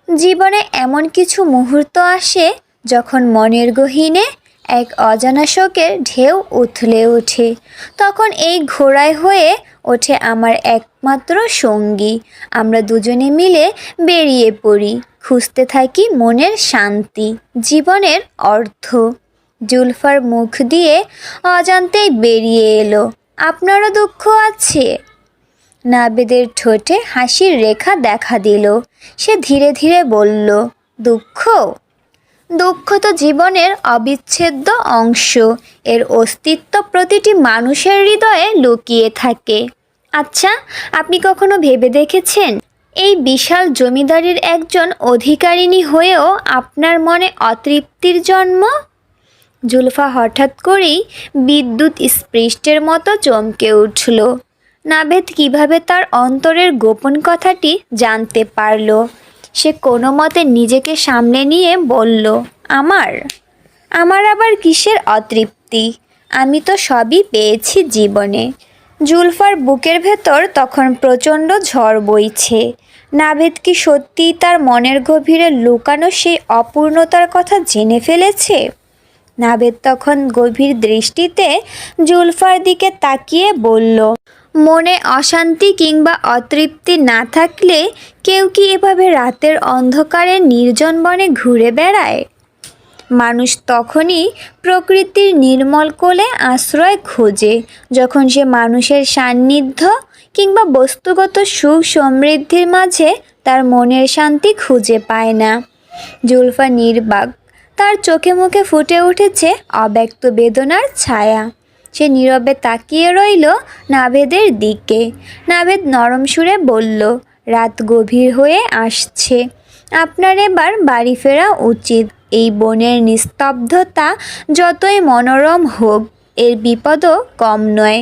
জীবনে এমন কিছু মুহূর্ত আসে যখন মনের গহীনে এক অজানা শোকের ঢেউ উথলে ওঠে। তখন এই ঘোড়ায় হয়ে ওঠে আমার একমাত্র সঙ্গী। আমরা দুজনে মিলে বেরিয়ে পড়ি, খুঁজতে থাকি মনের শান্তি, জীবনের অর্থ। জুলফার মুখ দিয়ে অজান্তেই বেরিয়ে এলো, আপনারও দুঃখ আছে? নাবেদের ঠোঁটে হাসির রেখা দেখা দিল। সে ধীরে ধীরে বলল, দুঃখ? দুঃখ তো জীবনের অবিচ্ছেদ্য অংশ। এর অস্তিত্ব প্রতিটি মানুষের হৃদয়ে লুকিয়ে থাকে। আচ্ছা, আপনি কখনো ভেবে দেখেছেন, এই বিশাল জমিদারির একজন অধিকারিণী হয়েও আপনার মনে অতৃপ্তির জন্ম? জুলফা হঠাৎ করেই বিদ্যুৎ স্পৃষ্টের মতো চমকে উঠল। নাভেদ কিভাবে তার অন্তরের গোপন কথাটি জানতে পারল? সে কোনো মতে নিজেকে সামলে নিয়ে বলল, আমার আবার কিসের অতৃপ্তি? আমি তো সবই পেয়েছি জীবনে। জুলফার বুকের ভেতর তখন প্রচণ্ড ঝড় বইছে। নাভেদ কি সত্যিই তার মনের গভীরে লুকানো সেই অপূর্ণতার কথা জেনে ফেলেছে? নাভেদ তখন গভীর দৃষ্টিতে জুলফার দিকে তাকিয়ে বলল, মনে অশান্তি কিংবা অতৃপ্তি না থাকলে কেউ কি এভাবে রাতের অন্ধকারে নির্জন বনে ঘুরে বেড়ায়? মানুষ তখনই প্রকৃতির নির্মল কোলে আশ্রয় খোঁজে, যখন সে মানুষের সান্নিধ্য কিংবা বস্তুগত সুখ সমৃদ্ধির মাঝে তার মনের শান্তি খুঁজে পায় না। জুলফা নির্বাক, তার চোখে মুখে ফুটে উঠেছে অব্যক্ত বেদনার ছায়া। সে নীরবে তাকিয়ে রইল নাভেদের দিকে। নাভেদ নরম সুরে বলল, রাত গভীর হয়ে আসছে, আপনার এবার বাড়ি ফেরা উচিত। এই বনের নিস্তব্ধতা যতই মনোরম হোক, এর বিপদও কম নয়।